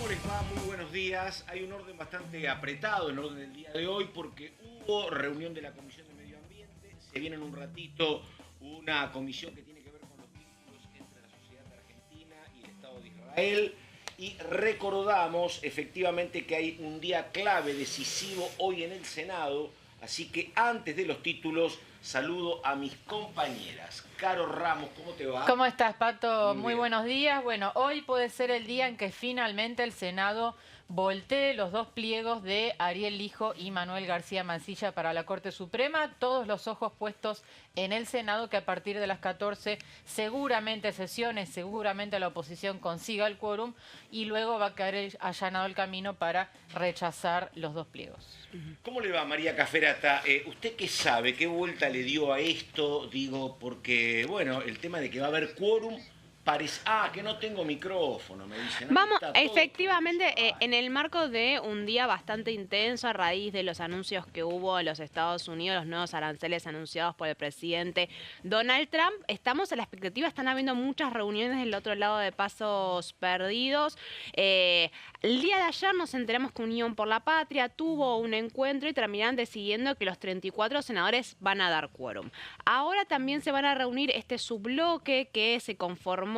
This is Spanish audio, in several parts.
¿Cómo les va? Muy buenos días. Hay un orden bastante apretado en el orden del día de hoy porque hubo reunión de la Comisión de Medio Ambiente. Se viene en un ratito una comisión que tiene que ver con los vínculos entre la sociedad argentina y el Estado de Israel. Y recordamos efectivamente que hay un día clave, decisivo hoy en el Senado. Así que antes de los títulos, saludo a mis compañeras. Caro Ramos, ¿cómo te va? ¿Cómo estás, Pato? Muy Muy bien. buenos días. Bueno, hoy puede ser el día en que finalmente el Senado voltee los dos pliegos de Ariel Lijo y Manuel García Mansilla para la Corte Suprema. Todos los ojos puestos en el Senado, que a partir de las 14 seguramente sesione, seguramente la oposición consiga el quórum y luego va a quedar allanado el camino para rechazar los dos pliegos. ¿Cómo le va, María Caferata? ¿Usted qué sabe? ¿Qué vuelta le dio a esto? Digo, porque, bueno, el tema de que va a haber quórum parece... Ah, que no tengo micrófono, me dicen. Aquí Vamos, está todo efectivamente, profesional. en el marco de un día bastante intenso a raíz de los anuncios que hubo en los Estados Unidos, los nuevos aranceles anunciados por el presidente Donald Trump, estamos a la expectativa, están habiendo muchas reuniones del otro lado de Pasos Perdidos. El día de ayer nos enteramos que Unión por la Patria tuvo un encuentro y terminaron decidiendo que los 34 senadores van a dar quórum. Ahora también se van a reunir este subbloque que se conformó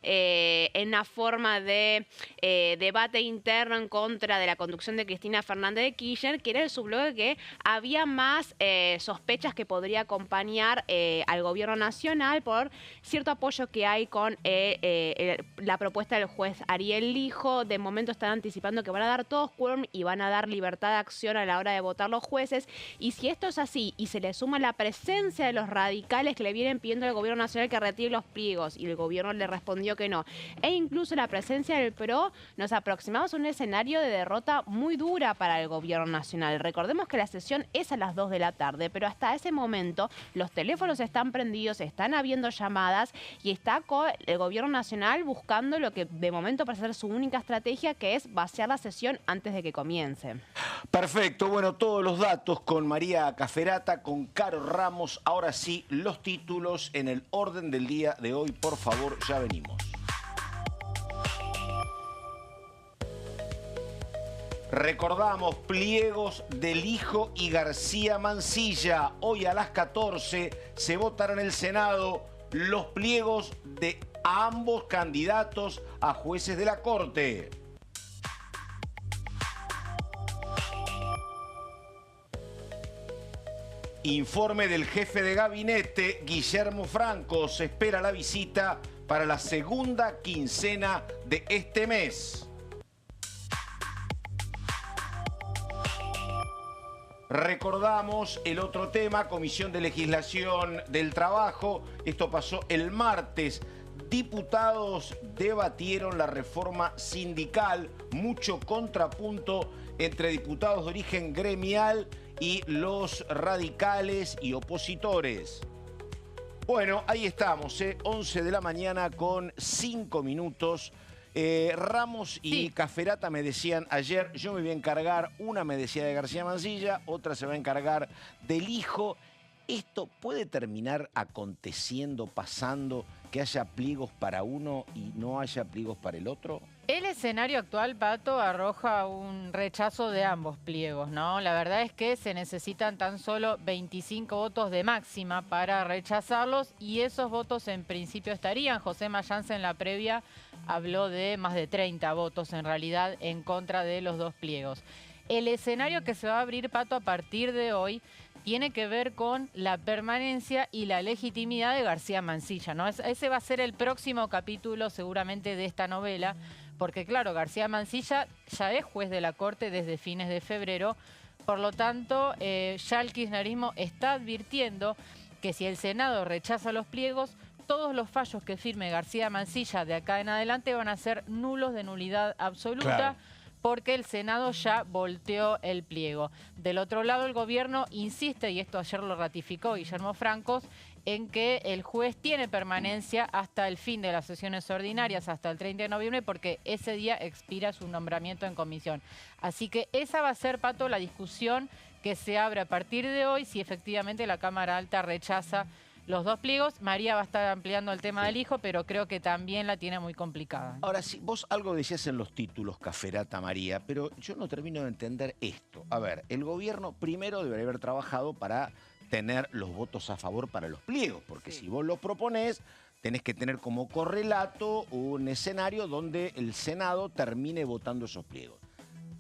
en una forma de debate interno en contra de la conducción de Cristina Fernández de Kirchner, que era el subbloque que había más sospechas que podría acompañar al gobierno nacional por cierto apoyo que hay con la propuesta del juez Ariel Lijo. De momento están anticipando que van a dar todos quórum y van a dar libertad de acción a la hora de votar los jueces. Y si esto es así y se le suma la presencia de los radicales que le vienen pidiendo al gobierno nacional que retire los pliegos y el gobierno le respondió que no, e incluso la presencia del PRO, nos aproximamos a un escenario de derrota muy dura para el gobierno nacional. Recordemos que la sesión es a las 2 de la tarde, pero hasta ese momento los teléfonos están prendidos, están habiendo llamadas y está el gobierno nacional buscando lo que de momento parece ser su única estrategia, que es vaciar la sesión antes de que comience. Perfecto, bueno, todos los datos con María Caferata, con Caro Ramos. Ahora sí, los títulos en el orden del día de hoy, por favor, ya venimos. Recordamos, pliegos de Lijo y García Mansilla. Hoy a las 14 se votarán en el Senado los pliegos de ambos candidatos a jueces de la Corte. Informe del jefe de gabinete, Guillermo Franco. Se espera la visita para la segunda quincena de este mes. Recordamos el otro tema, Comisión de Legislación del Trabajo. Esto pasó el martes. Diputados debatieron la reforma sindical. Mucho contrapunto entre diputados de origen gremial y los radicales y opositores. Bueno, ahí estamos, 11 de la mañana con 5 minutos. Ramos y Sí. Caferata me decían ayer, yo me voy a encargar, una me decía de García Mansilla, otra se va a encargar del Hijo. ¿Esto puede terminar aconteciendo, pasando, que haya pliegos para uno y no haya pliegos para el otro? El escenario actual, Pato, arroja un rechazo de ambos pliegos, ¿no? La verdad es que se necesitan tan solo 25 votos de máxima para rechazarlos y esos votos en principio estarían. José Mayans en la previa habló de más de 30 votos en realidad en contra de los dos pliegos. El escenario que se va a abrir, Pato, a partir de hoy tiene que ver con la permanencia y la legitimidad de García Mansilla, ¿no? Ese va a ser el próximo capítulo seguramente de esta novela, porque claro, García Mansilla ya es juez de la Corte desde fines de febrero, por lo tanto ya el kirchnerismo está advirtiendo que si el Senado rechaza los pliegos, todos los fallos que firme García Mansilla de acá en adelante van a ser nulos de nulidad absoluta. Claro. Porque el Senado ya volteó el pliego. Del otro lado, el gobierno insiste, y esto ayer lo ratificó Guillermo Franco, en que el juez tiene permanencia hasta el fin de las sesiones ordinarias, hasta el 30 de noviembre, porque ese día expira su nombramiento en comisión. Así que esa va a ser, Pato, la discusión que se abre a partir de hoy, si efectivamente la Cámara Alta rechaza los 2 pliegos. María va a estar ampliando el tema del hijo, pero creo que también la tiene muy complicada. Ahora, sí, vos algo decías en los títulos, Caferata María, pero yo no termino de entender esto. A ver, el gobierno primero debería haber trabajado para tener los votos a favor para los pliegos, porque si vos los proponés, tenés que tener como correlato un escenario donde el Senado termine votando esos pliegos.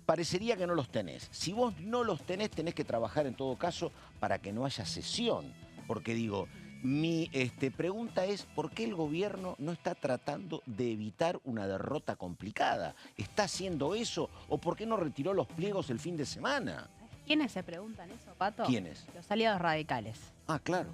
Parecería que no los tenés. Si vos no los tenés, tenés que trabajar en todo caso para que no haya sesión. Porque digo, mi pregunta es, ¿por qué el gobierno no está tratando de evitar una derrota complicada? ¿Está haciendo eso? ¿O por qué no retiró los pliegos el fin de semana? ¿Quiénes se preguntan eso, Pato? ¿Quiénes? Los aliados radicales. Ah, claro.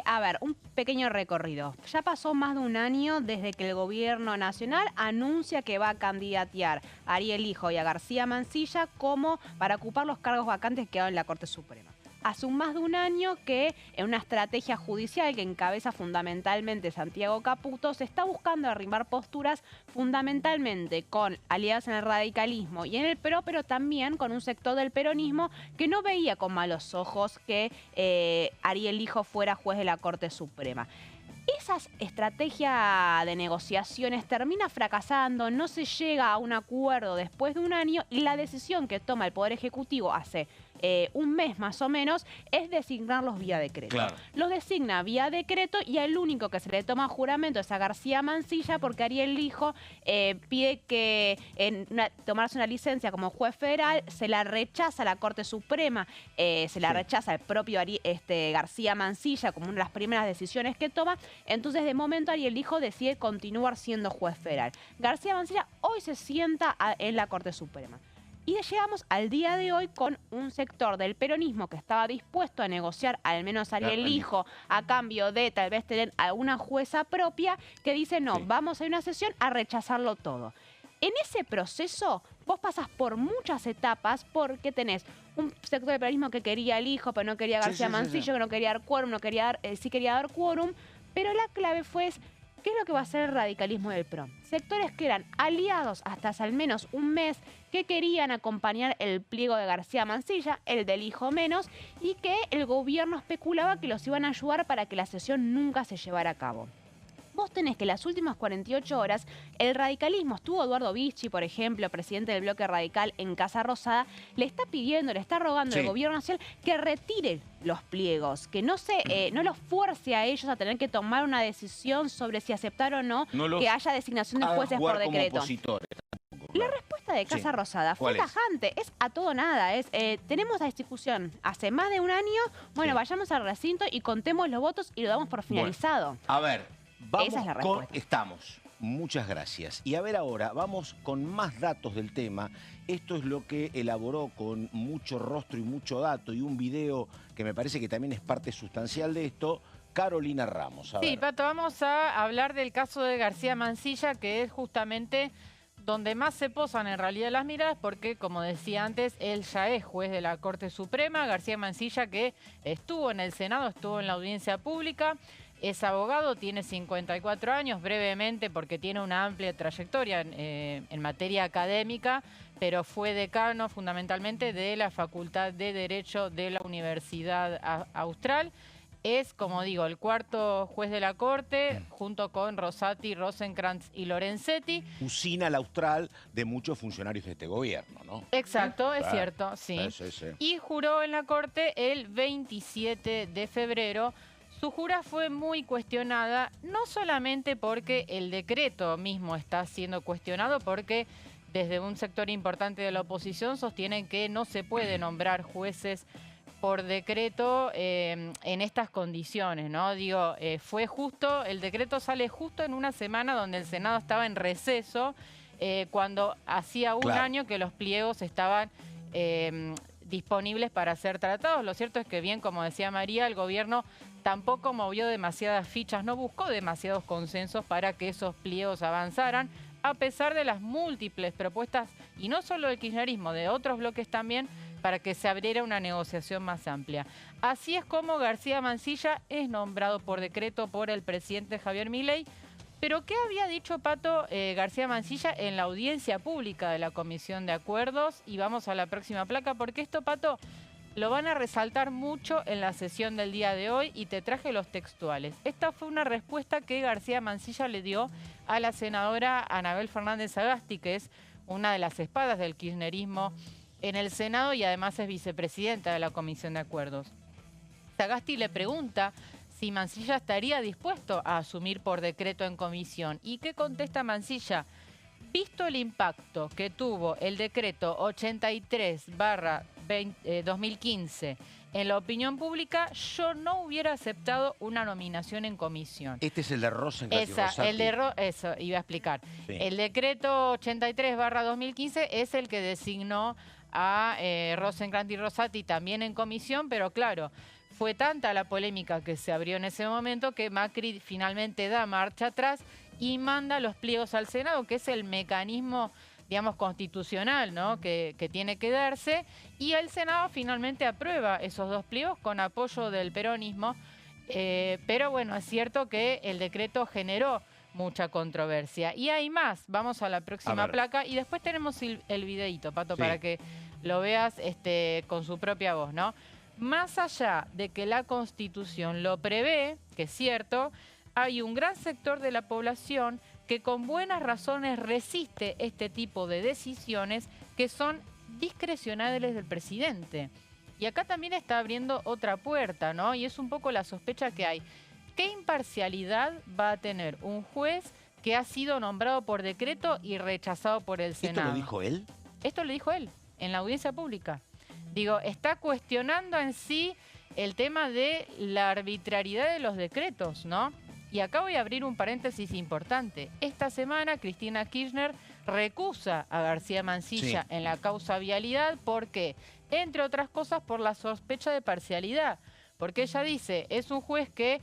A ver, un pequeño recorrido. Ya pasó más de un año desde que el gobierno nacional anuncia que va a candidatear a Ariel Lijo y a García Mansilla como para ocupar los cargos vacantes que quedaron en la Corte Suprema. Hace más de un año que en una estrategia judicial que encabeza fundamentalmente Santiago Caputo se está buscando arrimar posturas fundamentalmente con aliados en el radicalismo y en el PRO, pero también con un sector del peronismo que no veía con malos ojos que Ariel Lijo fuera juez de la Corte Suprema. Esa estrategia de negociaciones termina fracasando, no se llega a un acuerdo después de un año y la decisión que toma el Poder Ejecutivo hace un mes más o menos es designarlos vía decreto. Claro. Los designa vía decreto y el único que se le toma juramento es a García Mansilla porque Ariel Lijo pide que tomarse una licencia como juez federal, se la rechaza la Corte Suprema, se la rechaza el propio García Mansilla como una de las primeras decisiones que toma. Entonces, de momento, Ariel Lijo decide continuar siendo juez federal. García Mansilla hoy se sienta en la Corte Suprema. Y llegamos al día de hoy con un sector del peronismo que estaba dispuesto a negociar al menos a Ariel Lijo a cambio de tal vez tener a una jueza propia que dice no, vamos a ir a una sesión a rechazarlo todo. En ese proceso vos pasás por muchas etapas porque tenés un sector del peronismo que quería al Lijo pero no quería a García Mansilla, que no quería dar quórum, no quería dar, sí quería dar quórum, pero la clave fue ¿qué es lo que va a hacer el radicalismo del PRO? Sectores que eran aliados hasta hace al menos un mes, que querían acompañar el pliego de García Mansilla, el del Lijo menos, y que el gobierno especulaba que los iban a ayudar para que la sesión nunca se llevara a cabo. Vos tenés que en las últimas 48 horas el radicalismo, estuvo Eduardo Vichy, por ejemplo, presidente del bloque radical en Casa Rosada, le está pidiendo, le está rogando al gobierno nacional que retire los pliegos, que no los fuerce a ellos a tener que tomar una decisión sobre si aceptar o no que haya designación de jueces por decreto. La respuesta de Casa Rosada fue tajante, es a todo nada, tenemos la discusión hace más de un año, bueno, vayamos al recinto y contemos los votos y lo damos por finalizado. Bueno, a ver, vamos esa es la con... respuesta. Estamos. Muchas gracias. Y a ver ahora, vamos con más datos del tema. Esto es lo que elaboró con mucho rostro y mucho dato y un video que me parece que también es parte sustancial de esto, Carolina Ramos. A Sí, ver. Pato, vamos a hablar del caso de García Mansilla, que es justamente donde más se posan en realidad las miradas, porque, como decía antes, él ya es juez de la Corte Suprema. García Mansilla, que estuvo en el Senado, estuvo en la audiencia pública, es abogado, tiene 54 años, brevemente, porque tiene una amplia trayectoria en materia académica, pero fue decano fundamentalmente de la Facultad de Derecho de la Universidad Austral. Es, como digo, el cuarto juez de la Corte, junto con Rosati, Rosenkrantz y Lorenzetti. Usina la Austral de muchos funcionarios de este gobierno, ¿no? Exacto, es cierto, sí. Sí. Y juró en la Corte el 27 de febrero. Su jura fue muy cuestionada, no solamente porque el decreto mismo está siendo cuestionado, porque desde un sector importante de la oposición sostienen que no se puede nombrar jueces por decreto en estas condiciones, ¿no? Digo, fue justo, el decreto sale justo en una semana donde el Senado estaba en receso, cuando hacía un año que los pliegos estaban disponibles para ser tratados. Lo cierto es que, bien, como decía María, el gobierno tampoco movió demasiadas fichas, no buscó demasiados consensos para que esos pliegos avanzaran, a pesar de las múltiples propuestas, y no solo del kirchnerismo, de otros bloques también, para que se abriera una negociación más amplia. Así es como García Mansilla es nombrado por decreto por el presidente Javier Milei. Pero ¿qué había dicho, Pato, García Mansilla en la audiencia pública de la Comisión de Acuerdos? Y vamos a la próxima placa, porque esto, Pato, lo van a resaltar mucho en la sesión del día de hoy y te traje los textuales. Esta fue una respuesta que García Mansilla le dio a la senadora Anabel Fernández Sagasti, que es una de las espadas del kirchnerismo en el Senado y además es vicepresidenta de la Comisión de Acuerdos. Sagasti le pregunta si Mansilla estaría dispuesto a asumir por decreto en comisión. ¿Y qué contesta Mansilla? Visto el impacto que tuvo el decreto 83/2015 en la opinión pública, yo no hubiera aceptado una nominación en comisión. Este es el de Rosencrantz y Rosati. Eso iba a explicar. Sí. El decreto 83/2015 es el que designó a Rosencrantz y Rosati también en comisión, pero claro, fue tanta la polémica que se abrió en ese momento que Macri finalmente da marcha atrás y manda los pliegos al Senado, que es el mecanismo, digamos, constitucional, ¿no? que tiene que darse, y el Senado finalmente aprueba esos dos pliegos con apoyo del peronismo, pero bueno, es cierto que el decreto generó mucha controversia. Y hay más, vamos a la próxima placa y después tenemos el videíto, Pato, Sí, para que lo veas con su propia voz, ¿no? Más allá de que la Constitución lo prevé, que es cierto, hay un gran sector de la población que con buenas razones resiste este tipo de decisiones que son discrecionales del presidente. Y acá también está abriendo otra puerta, ¿no? Y es un poco la sospecha que hay. ¿Qué imparcialidad va a tener un juez que ha sido nombrado por decreto y rechazado por el Senado? ¿Esto lo dijo él? Esto lo dijo él, en la audiencia pública. Digo, está cuestionando en sí el tema de la arbitrariedad de los decretos, ¿no? Y acá voy a abrir un paréntesis importante. Esta semana Cristina Kirchner recusa a García Mansilla en la causa vialidad. ¿Por qué? Entre otras cosas por la sospecha de parcialidad. Porque ella dice, es un juez que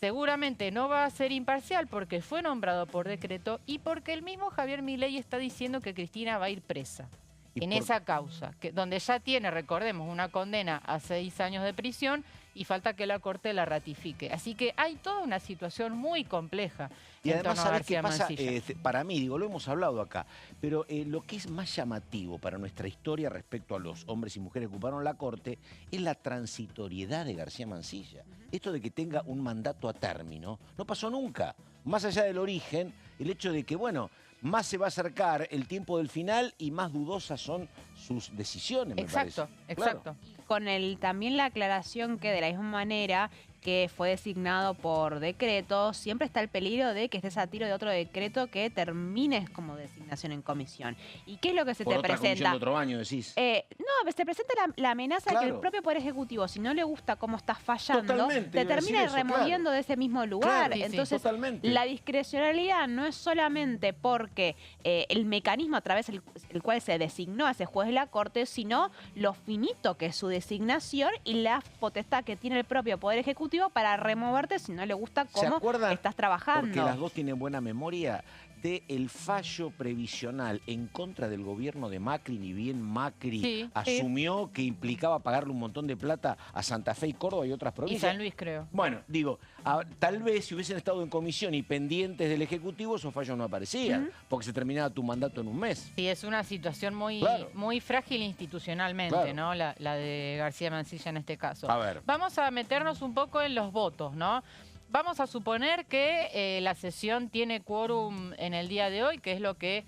seguramente no va a ser imparcial porque fue nombrado por decreto y porque el mismo Javier Milei está diciendo que Cristina va a ir presa en esa causa, donde ya tiene, recordemos, una condena a 6 años de prisión y falta que la Corte la ratifique. Así que hay toda una situación muy compleja. Y además, ¿sabés qué pasa? Mansilla. Para mí, digo, lo hemos hablado acá, pero lo que es más llamativo para nuestra historia respecto a los hombres y mujeres que ocuparon la Corte es la transitoriedad de García Mansilla. Esto de que tenga un mandato a término no pasó nunca. Más allá del origen, el hecho de que, bueno, más se va a acercar el tiempo del final y más dudosas son sus decisiones, me parece. Exacto. Con también la aclaración que de la misma manera que fue designado por decreto, siempre está el peligro de que estés a tiro de otro decreto que termines como designación en comisión. ¿Y qué es lo que se Por te otra comisión presenta? de otro año, decís. No, se presenta la amenaza de que el propio Poder Ejecutivo, si no le gusta cómo estás fallando, te termina removiendo de ese mismo lugar. Claro, entonces, la discrecionalidad no es solamente porque el mecanismo a través del cual se designó a ese juez de la Corte, sino lo finito que es su designación y la potestad que tiene el propio Poder Ejecutivo para removerte si no le gusta cómo estás trabajando. Porque las dos tienen buena memoria del fallo previsional en contra del gobierno de Macri, ni bien Macri asumió que implicaba pagarle un montón de plata a Santa Fe y Córdoba y otras provincias. Y San Luis, creo. Bueno, digo, tal vez si hubiesen estado en comisión y pendientes del Ejecutivo, esos fallos no aparecían, porque se terminaba tu mandato en un mes. Sí, es una situación muy frágil institucionalmente, ¿no? La de García Mansilla en este caso. A ver. Vamos a meternos un poco en los votos, ¿no? Vamos a suponer que la sesión tiene quórum en el día de hoy, que es lo que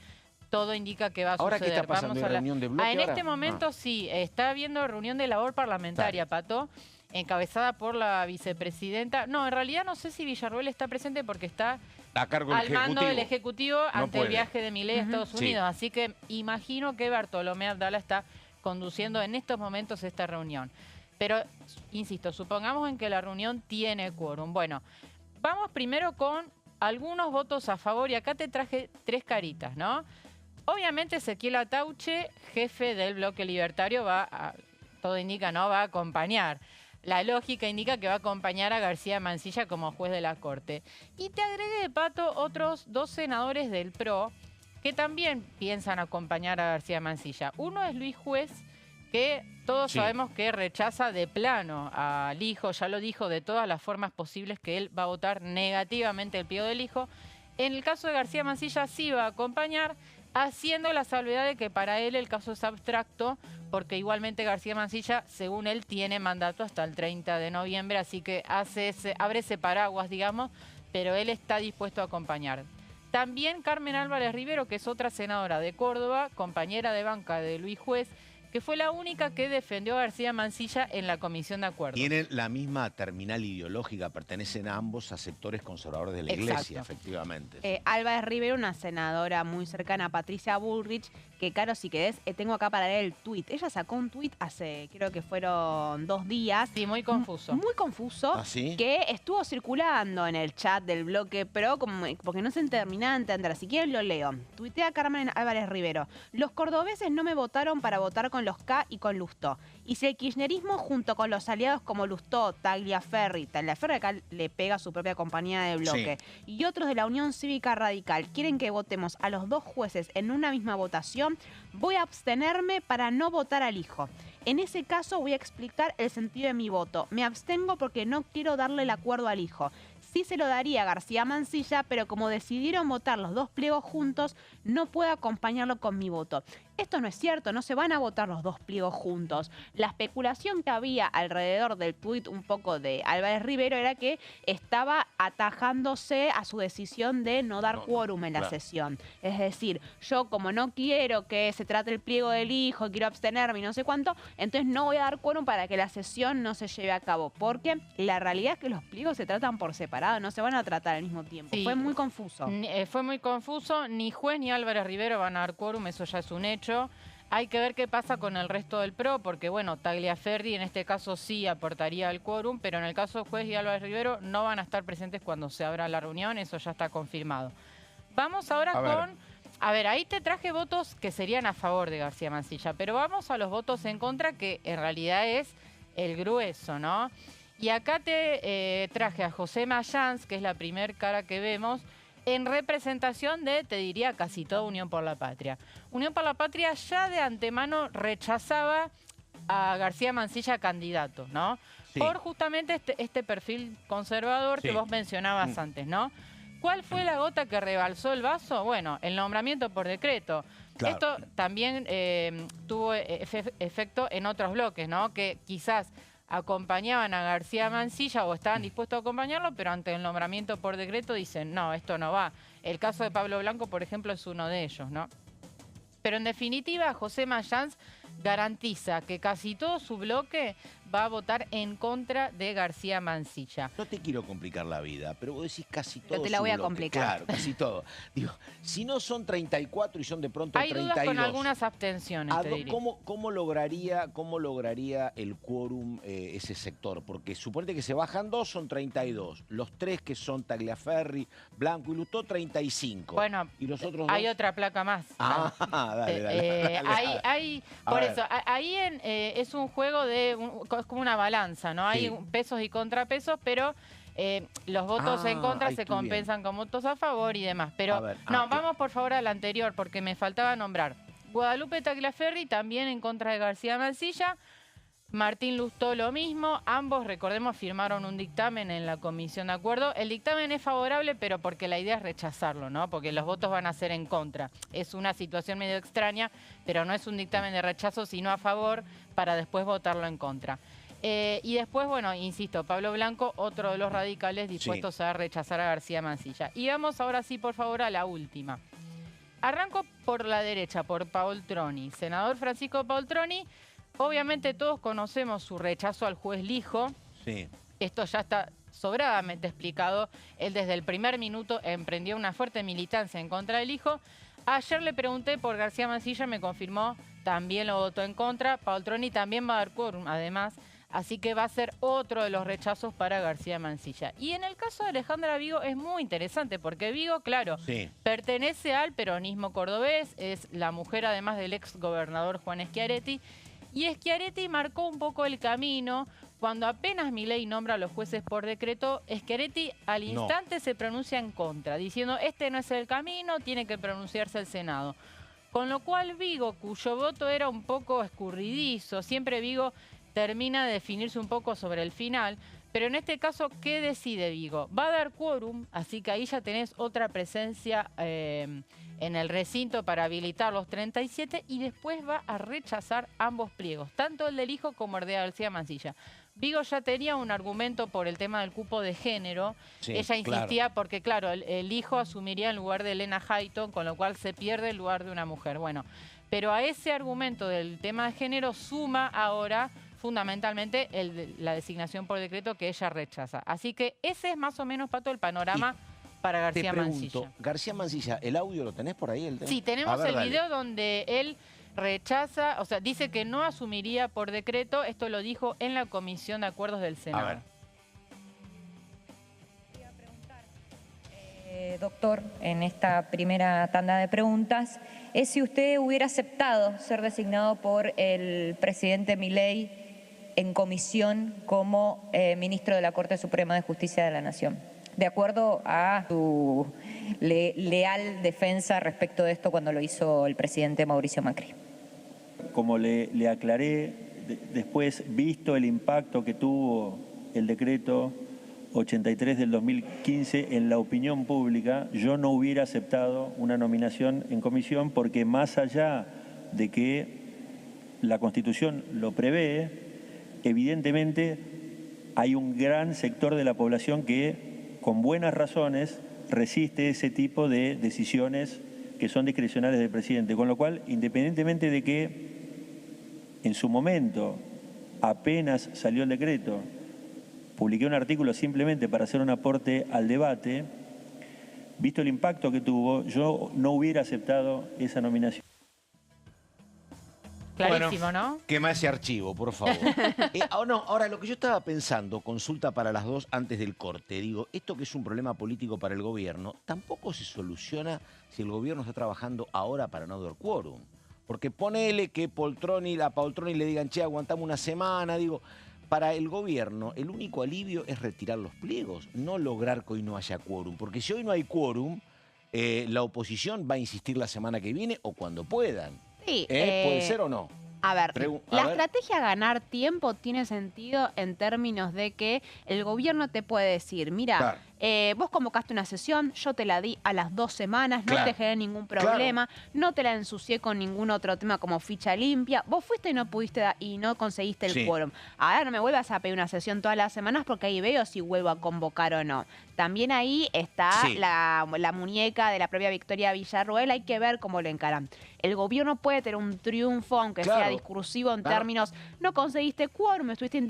todo indica que va a suceder. ¿Ahora qué está pasando? ¿Hay reunión de bloque en ahora? este momento sí, está habiendo reunión de labor parlamentaria, Pato, encabezada por la vicepresidenta. No, en realidad no sé si Villarroel está presente porque está a cargo al mando del Ejecutivo ante el viaje de Milei a Estados Unidos. Así que imagino que Bartolomé Abdala está conduciendo en estos momentos esta reunión. Pero, insisto, supongamos en que la reunión tiene quórum. Bueno, vamos primero con algunos votos a favor y acá te traje 3 caritas, ¿no? Obviamente Ezequiel Atauche, jefe del Bloque Libertario, todo indica, ¿no? Va a acompañar. La lógica indica que va a acompañar a García Mansilla como juez de la Corte. Y te agregué, Pato, otros 2 senadores del PRO que también piensan acompañar a García Mansilla. Uno es Luis Juez, que todos sabemos que rechaza de plano al hijo, ya lo dijo de todas las formas posibles que él va a votar negativamente el pliego del hijo. En el caso de García Mansilla sí va a acompañar, haciendo la salvedad de que para él el caso es abstracto, porque igualmente García Mansilla, según él, tiene mandato hasta el 30 de noviembre, así que abre ese paraguas, digamos, pero él está dispuesto a acompañar. También Carmen Álvarez Rivero, que es otra senadora de Córdoba, compañera de banca de Luis Juez, que fue la única que defendió a García Mansilla en la comisión de acuerdo. Tienen la misma terminal ideológica, pertenecen a ambos a sectores conservadores de la Iglesia, efectivamente. Álvarez Rivero, una senadora muy cercana a Patricia Bullrich, que, Caro, si querés, tengo acá para leer el tuit. Ella sacó un tuit hace, creo que fueron 2 días. Sí, muy confuso. Muy confuso. ¿Ah, sí? Que estuvo circulando en el chat del bloque Pro, porque no se terminaba de entender. Si quieren lo leo. Tuitea Carmen Álvarez Rivero. Los cordobeses no me votaron para votar con los K y con Lustó. Y si el kirchnerismo, junto con los aliados como Lustó, Tagliaferri acá le pega a su propia compañía de bloque, y otros de la Unión Cívica Radical, quieren que votemos a los 2 jueces en una misma votación, voy a abstenerme para no votar al hijo. En ese caso voy a explicar el sentido de mi voto. Me abstengo porque no quiero darle el acuerdo al hijo. Sí se lo daría a García Mansilla, pero como decidieron votar los 2 pliegos juntos, no puedo acompañarlo con mi voto. Esto no es cierto, no se van a votar los 2 pliegos juntos. La especulación que había alrededor del tuit un poco de Álvarez Rivero era que estaba atajándose a su decisión de no dar quórum en la sesión. Es decir, yo como no quiero que se trate el pliego del hijo, quiero abstenerme y no sé cuánto, entonces no voy a dar quórum para que la sesión no se lleve a cabo. Porque la realidad es que los pliegos se tratan por separado, no se van a tratar al mismo tiempo. Sí. Fue muy confuso. Fue muy confuso, ni Juez ni Álvarez Rivero van a dar quórum, eso ya es un hecho. Hay que ver qué pasa con el resto del PRO, porque bueno, Tagliaferri en este caso sí aportaría el quórum, pero en el caso de Juez y Álvarez Rivero no van a estar presentes cuando se abra la reunión, eso ya está confirmado. Vamos ahora con... A ver, ahí te traje votos que serían a favor de García Mansilla, pero vamos a los votos en contra, que en realidad es el grueso, ¿no? Y acá te traje a José Mayans, que es la primer cara que vemos, en representación de, te diría, casi toda Unión por la Patria. Unión por la Patria ya de antemano rechazaba a García Mansilla candidato, ¿no? Sí. Por justamente este perfil conservador que vos mencionabas antes, ¿no? ¿Cuál fue la gota que rebalsó el vaso? Bueno, el nombramiento por decreto. Claro. Esto también tuvo efecto en otros bloques, ¿no? Que quizás acompañaban a García Mansilla o estaban dispuestos a acompañarlo, pero ante el nombramiento por decreto dicen, no, esto no va. El caso de Pablo Blanco, por ejemplo, es uno de ellos, ¿no? Pero en definitiva, José Mayans garantiza que casi todo su bloque va a votar en contra de García Mansilla. No te quiero complicar la vida, pero vos decís casi todo. Yo te la voy a complicar. Claro, casi todo. Digo, si no son 34 y son de pronto 32. Hay dudas con algunas abstenciones, te diría. ¿Cómo lograría el quórum ese sector? Porque suponete que se bajan 2, son 32. Los 3 que son Tagliaferri, Blanco y Lustó, 35. Bueno, ¿y los otros hay 2? otra placa más. Dale. Ahí es un juego de... es como una balanza, ¿no? Hay pesos y contrapesos, pero los votos en contra se compensan con votos a favor y demás. Pero vamos por favor al anterior, porque me faltaba nombrar. Guadalupe Tagliaferri también en contra de García Mansilla. Martín Lustó lo mismo. Ambos, recordemos, firmaron un dictamen en la comisión de acuerdo. El dictamen es favorable, pero porque la idea es rechazarlo, ¿no? Porque los votos van a ser en contra. Es una situación medio extraña, pero no es un dictamen de rechazo, sino a favor, para después votarlo en contra. Y después, bueno, insisto, Pablo Blanco, otro de los radicales dispuestos a rechazar a García Mansilla. Y vamos ahora sí, por favor, a la última. Arranco por la derecha, por Paul-Troni. Senador Francisco Paul-Troni. Obviamente todos conocemos su rechazo al juez Lijo. Sí. Esto ya está sobradamente explicado. Él desde el primer minuto emprendió una fuerte militancia en contra del Lijo. Ayer le pregunté por García Mansilla, me confirmó, también lo votó en contra. Paul-Troni también va a dar quórum, además. Así que va a ser otro de los rechazos para García Mansilla. Y en el caso de Alejandra Vigo es muy interesante, porque Vigo, claro, pertenece al peronismo cordobés, es la mujer además del ex gobernador Juan Schiaretti. Y Schiaretti marcó un poco el camino. Cuando apenas Milei nombra a los jueces por decreto, Schiaretti al instante se pronuncia en contra, diciendo este no es el camino, tiene que pronunciarse el Senado. Con lo cual Vigo, cuyo voto era un poco escurridizo, siempre Vigo termina de definirse un poco sobre el final, Pero en este caso, ¿qué decide Vigo? Va a dar quórum, así que ahí ya tenés otra presencia en el recinto para habilitar los 37 y después va a rechazar ambos pliegos, tanto el del hijo como el de García Mansilla. Vigo ya tenía un argumento por el tema del cupo de género. Sí, ella insistía claro. porque, claro, el hijo asumiría el lugar de Elena Hayton, con lo cual se pierde el lugar de una mujer. Bueno, pero a ese argumento del tema de género suma ahora fundamentalmente la designación por decreto que ella rechaza. Así que ese es más o menos, Pato, el panorama para García Mansilla. García Mansilla, ¿el audio lo tenés por ahí? Sí, tenemos ver, el video donde él rechaza, o sea, dice que no asumiría por decreto. Esto lo dijo en la Comisión de Acuerdos del Senado. A ver. Doctor, en esta primera tanda de preguntas, es si usted hubiera aceptado ser designado por el presidente Milei en comisión como ministro de la Corte Suprema de Justicia de la Nación, de acuerdo a su leal defensa respecto de esto cuando lo hizo el presidente Mauricio Macri. Como le aclaré, después, visto el impacto que tuvo el decreto 83 del 2015 en la opinión pública, yo no hubiera aceptado una nominación en comisión porque más allá de que la Constitución lo prevé, evidentemente hay un gran sector de la población que con buenas razones resiste ese tipo de decisiones que son discrecionales del presidente, con lo cual, independientemente de que en su momento apenas salió el decreto, publiqué un artículo simplemente para hacer un aporte al debate, visto el impacto que tuvo, yo no hubiera aceptado esa nominación. Clarísimo, bueno, ¿no? Quema ese archivo, por favor. Ahora, lo que yo estaba pensando, consulta para las dos antes del corte, digo, esto que es un problema político para el gobierno, tampoco se soluciona si el gobierno está trabajando ahora para no dar quórum. Porque ponele que a Poltroni le digan, che, aguantamos una semana, digo, para el gobierno el único alivio es retirar los pliegos, no lograr que hoy no haya quórum. Porque si hoy no hay quórum, la oposición va a insistir la semana que viene o cuando puedan. Sí, ¿Puede ser o no? A ver, la estrategia ganar tiempo tiene sentido en términos de que el gobierno te puede decir, mira, Claro. Vos convocaste una sesión, yo te la di a las 2 semanas, no Claro. te generé ningún problema, no te la ensucié con ningún otro tema como ficha limpia, vos fuiste y no pudiste y no conseguiste el Sí. quórum. Ahora no me vuelvas a pedir una sesión todas las semanas porque ahí veo si vuelvo a convocar o no. También ahí está Sí. la muñeca de la propia Victoria Villarruel, hay que ver cómo lo encaran. El gobierno puede tener un triunfo, aunque sea Claro. discursivo en Claro. términos, no conseguiste quórum, estuviste